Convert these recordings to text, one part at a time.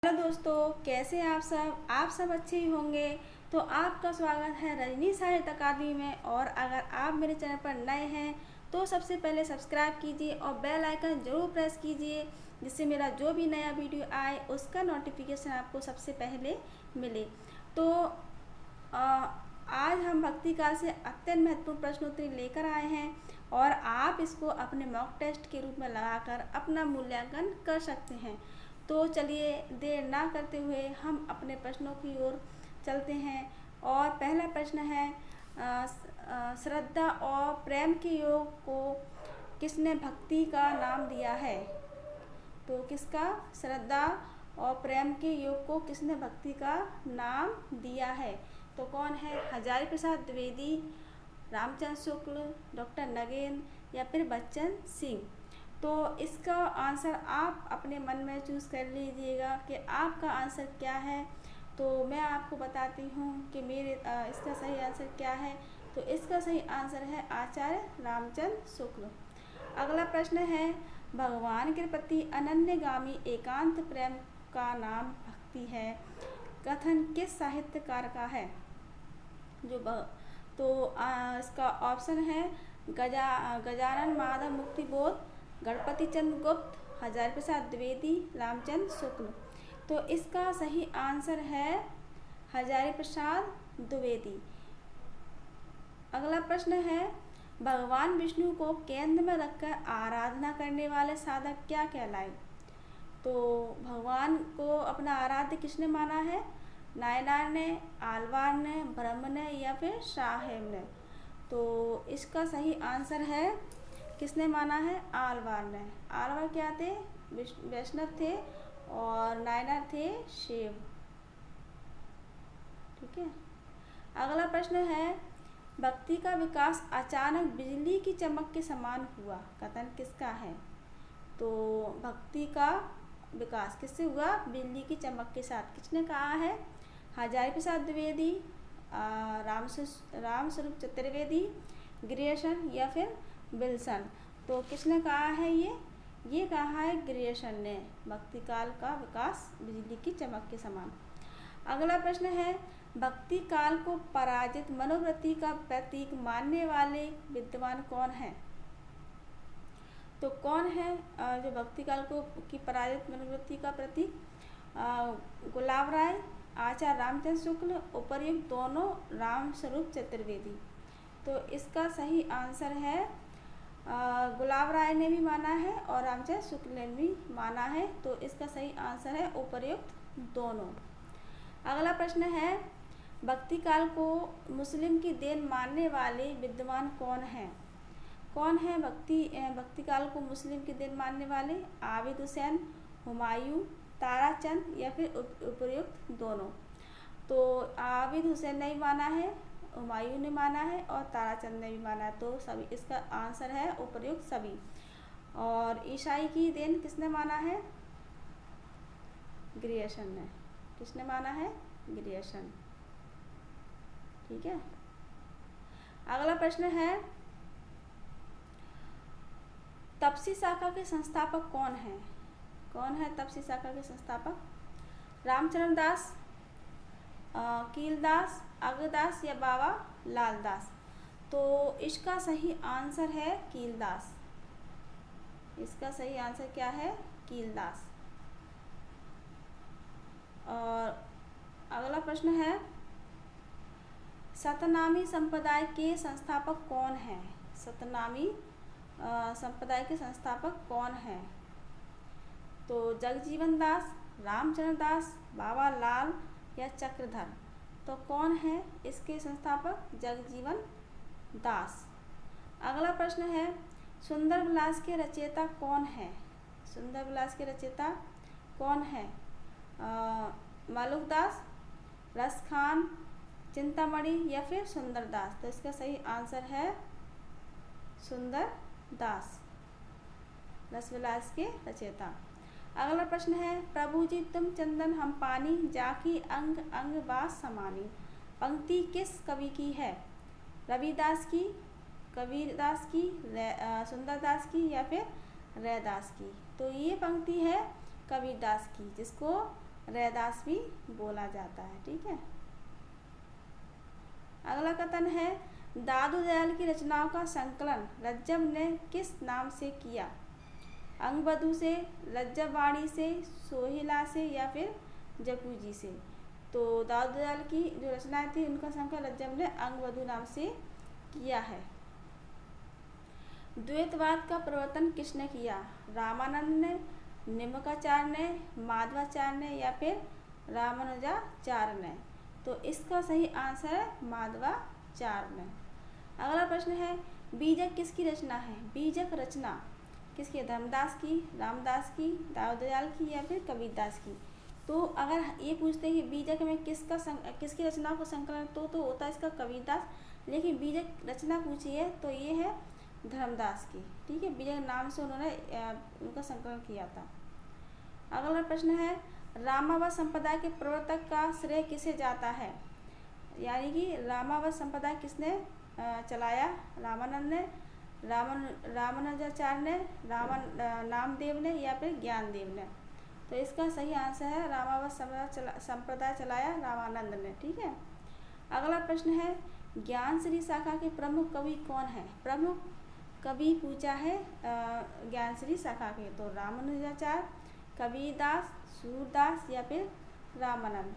Hello दोस्तों, कैसे हैं आप सब अच्छे ही होंगे। तो आपका स्वागत है रजनी साहित्य अकादमी में। और अगर आप मेरे चैनल पर नए हैं तो सबसे पहले सब्सक्राइब कीजिए और बेल आइकन ज़रूर प्रेस कीजिए, जिससे मेरा जो भी नया वीडियो आए उसका नोटिफिकेशन आपको सबसे पहले मिले। तो आज हम भक्ति काल से अत्यंत महत्वपूर्ण प्रश्नोत्तरी लेकर आए हैं और आप इसको अपने मॉक टेस्ट के रूप में लगाकर अपना मूल्यांकन कर सकते हैं। तो चलिए देर ना करते हुए हम अपने प्रश्नों की ओर चलते हैं। और पहला प्रश्न है, श्रद्धा और प्रेम के योग को किसने भक्ति का नाम दिया है? तो किसका? श्रद्धा और प्रेम के योग को किसने भक्ति का नाम दिया है? तो कौन है? हजारी प्रसाद द्विवेदी, रामचंद्र शुक्ल, डॉक्टर नगेन या फिर बच्चन सिंह। तो इसका आंसर आप अपने मन में चूज़ कर लीजिएगा कि आपका आंसर क्या है। तो मैं आपको बताती हूँ कि मेरे इसका सही आंसर क्या है। तो इसका सही आंसर है आचार्य रामचंद्र शुक्ल। अगला प्रश्न है, भगवान के प्रति अनन्यगामी एकांत प्रेम का नाम भक्ति है, कथन किस साहित्यकार का है? इसका ऑप्शन है गजानन माधव मुक्तिबोध, गणपति चंद्र गुप्त, हजारी प्रसाद द्विवेदी, रामचंद्र शुक्ल। तो इसका सही आंसर है हजारी प्रसाद द्विवेदी। अगला प्रश्न है, भगवान विष्णु को केंद्र में रखकर आराधना करने वाले साधक क्या कहलाए? तो भगवान को अपना आराध्य किसने माना है? नायनार ने, आलवार ने, ब्रह्म ने या फिर साहेब ने? तो इसका सही आंसर है, किसने माना है? आलवार ने। आलवार क्या थे? वैष्णव थे और नायनार थे शिव। ठीक है। अगला प्रश्न है, भक्ति का विकास अचानक बिजली की चमक के समान हुआ, कथन किसका है? तो भक्ति का विकास किससे हुआ? बिजली की चमक के साथ। किसने कहा है? हजारी प्रसाद द्विवेदी, रामस्वरूप चतुर्वेदी, ग्रियर्सन या फिर विल्सन? तो किसने कहा है ये कहा है ग्रियर्सन ने, भक्ति काल का विकास बिजली की चमक के समान। अगला प्रश्न है, भक्ति काल को पराजित मनोवृत्ति का प्रतीक मानने वाले विद्वान कौन है? तो कौन है जो भक्ति काल को की पराजित मनोवृत्ति का प्रतीक? गुलाब राय, आचार्य रामचंद्र शुक्ल, उपर्युक्त दोनों, रामस्वरूप चतुर्वेदी। तो इसका सही आंसर है गुलाब राय ने भी माना है और रामचंद्र शुक्ल ने भी माना है। तो इसका सही आंसर है उपर्युक्त दोनों। अगला प्रश्न है, भक्ति काल को मुस्लिम की देन मानने वाले विद्वान कौन हैं? कौन है भक्ति काल को मुस्लिम की देन मानने वाले? आबिद हुसैन, हुमायूं, ताराचंद या फिर उपर्युक्त दोनों? तो आबिद हुसैन ने भी माना है, हुमायूं ने माना है और ताराचंद ने भी माना है। तो सभी इसका आंसर है उपर्युक्त सभी। और ईसाई की देन किसने माना है? ग्रियर्सन ने। किसने माना है? ग्रियर्सन। ठीक है। अगला प्रश्न है, तपसी शाखा के संस्थापक कौन है? कौन है तपसी शाखा के संस्थापक? रामचरण दास, कीलदास, अग्रदास या बाबा लालदास? तो इसका सही आंसर है कीलदास। इसका सही आंसर क्या है? कीलदास। और अगला प्रश्न है, सतनामी संप्रदाय के संस्थापक कौन है? सतनामी संप्रदाय के संस्थापक कौन है? तो जगजीवन दास, रामचरण दास, बाबा लाल या चक्रधर? तो कौन है इसके संस्थापक? जगजीवन दास। अगला प्रश्न है, सुंदर विलास के रचयिता कौन है? सुंदर विलास के रचयिता कौन है? मालुकदास, रसखान, चिंतामणि या फिर सुंदर दास? तो इसका सही आंसर है सुंदर दास, रसविलास के रचयिता। अगला प्रश्न है, प्रभु जी तुम चंदन हम पानी, जाकी अंग अंग बास समानी? पंक्ति किस कवि की है? रविदास की, कबीरदास की, सुंदरदास की या फिर रैदास की? तो ये पंक्ति है कबीरदास की, जिसको रैदास भी बोला जाता है। ठीक है। अगला कथन है, दादू दयाल की रचनाओं का संकलन रज्जव ने किस नाम से किया? अंगबधू से, लज्जवाणी से, सोहिला से या फिर जपूजी से? तो दादू दयाल की जो रचनाएं थी उनका संकलन रज्जव ने अंगबधू नाम से किया है। द्वैतवाद का प्रवर्तन किसने किया? रामानंद ने, निम्बार्क ने, माधवाचार्य ने या फिर रामानुजाचार्य ने? तो इसका सही आंसर है माधवाचार्य ने। अगला प्रश्न है, बीजक किसकी रचना है? बीजक रचना किसकी? धर्मदास की, रामदास की, दादू दयाल की या फिर कबीरदास की? तो अगर ये पूछते हैं कि बीजक में किसकी रचनाओं का संकलन, तो होता है इसका कबीरदास, लेकिन बीजक रचना पूछी है तो ये है धर्मदास की। ठीक है, बीजक नाम से उन्होंने उनका संकलन किया था। अगला प्रश्न है, रामावत संप्रदाय के प्रवर्तक का श्रेय किसे जाता है? यानी कि रामावत संप्रदाय किसने चलाया? रामानंद ने, रामानुजाचार्य ने, नामदेव ने या फिर ज्ञानदेव ने? तो इसका सही आंसर है रामावत संप्रदाय चलाया रामानंद ने। ठीक है। अगला प्रश्न है, ज्ञानश्री शाखा के प्रमुख कवि कौन है? प्रमुख कवि पूछा है ज्ञानश्री शाखा के, तो रामानुजाचार्य, कबीरदास, सूरदास या फिर रामानंद?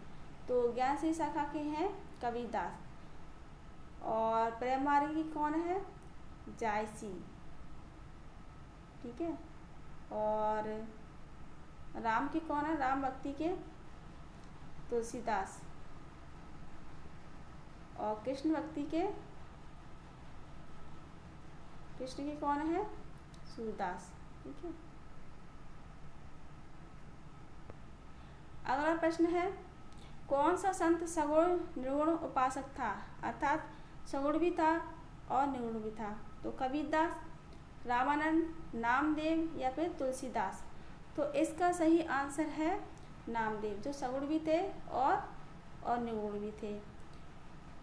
तो ज्ञानश्री शाखा के हैं कबीरदास। और प्रेम मार्ग की कौन है? जायसी। ठीक है। और राम के कौन है? राम भक्ति के तुलसीदास। और कृष्ण भक्ति के कौन है? सूरदास। ठीक है। अगला प्रश्न है, कौन सा संत सगुण निर्गुण उपासक था? अर्थात सगुण भी था और निर्गुण भी था? तो कबीरदास, रामानंद, नामदेव या फिर तुलसीदास? तो इसका सही आंसर है नामदेव, जो सगुण भी थे और निर्गुण भी थे।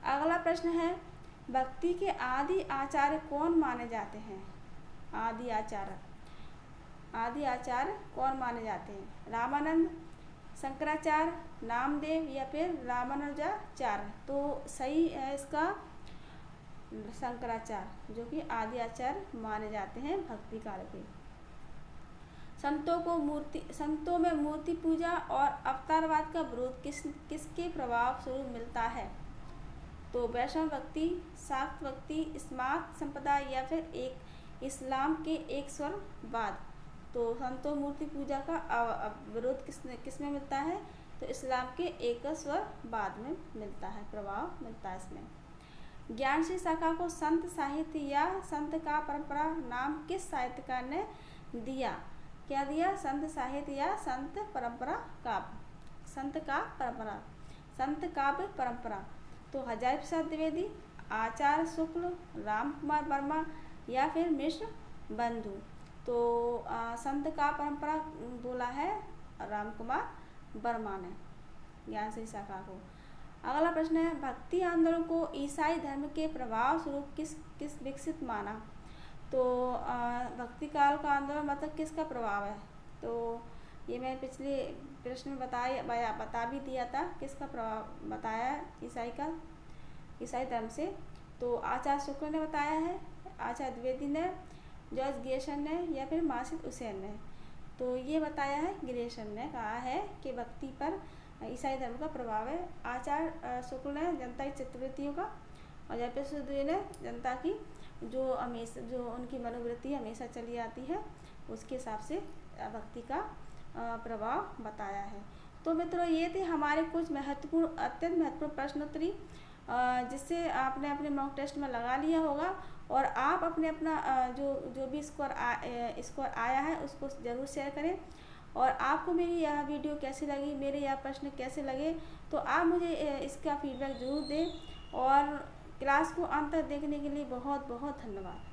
अगला प्रश्न है, भक्ति के आदि आचार्य कौन माने जाते हैं? आदि आचार्य कौन माने जाते हैं? रामानंद, शंकराचार्य, नामदेव या फिर रामानुजाचार्य? तो सही है इसका शंकराचार्य, जो कि आदि आचार्य माने जाते हैं भक्ति काल के। संतों में मूर्ति पूजा और अवतारवाद का विरोध किसके प्रभाव स्वरूप मिलता है? तो वैष्णव भक्ति, शाक्त भक्ति, स्मार्त संप्रदाय या फिर एक इस्लाम के एक स्वरवाद? तो संतों मूर्ति पूजा का विरोध किस में मिलता है? तो इस्लाम के एक स्वरवाद में मिलता है, प्रभाव मिलता है इसमें। ज्ञानश्री शाखा को संत साहित्य या संत का परंपरा नाम किस साहित्यकार ने दिया? क्या दिया? संत साहित्य या संत परंपरा काव्य? संत काव्य परंपरा? तो हजारी प्रसाद द्विवेदी, आचार्य शुक्ल, राम कुमार वर्मा या फिर मिश्र बंधु? तो संत का परंपरा बोला है राम कुमार वर्मा ने ज्ञानश्री शाखा को। अगला प्रश्न है, भक्ति आंदोलन को ईसाई धर्म के प्रभाव स्वरूप किस विकसित माना? तो भक्ति काल का आंदोलन मतलब किसका प्रभाव है? तो ये मैं पिछले प्रश्न में बता भी दिया था, किसका प्रभाव बताया ईसाई धर्म से। तो आचार्य शुक्ल ने बताया है, आचार्य द्विवेदी ने, जॉर्ज ग्रियर्सन ने या फिर मार्सिल हुसैन ने? तो ये बताया है ग्रियर्सन ने, कहा है कि भक्ति पर ईसाई धर्म का प्रभाव है। आचार्य शुक्ल ने जनता की चित्तवृत्तियों का, और जयप्रकाश ने जनता की जो उनकी मनोवृत्ति हमेशा चली आती है उसके हिसाब से भक्ति का प्रभाव बताया है। तो मित्रों, ये थे हमारे कुछ अत्यंत महत्वपूर्ण प्रश्नोत्तरी, जिससे आपने अपने मॉक टेस्ट में लगा लिया होगा, और आप अपना जो भी स्कोर आया है उसको ज़रूर शेयर करें। और आपको मेरी यह वीडियो कैसी लगी, मेरे यह प्रश्न कैसे लगे, तो आप मुझे इसका फीडबैक ज़रूर दें। और क्लास को अंत तक देखने के लिए बहुत बहुत धन्यवाद।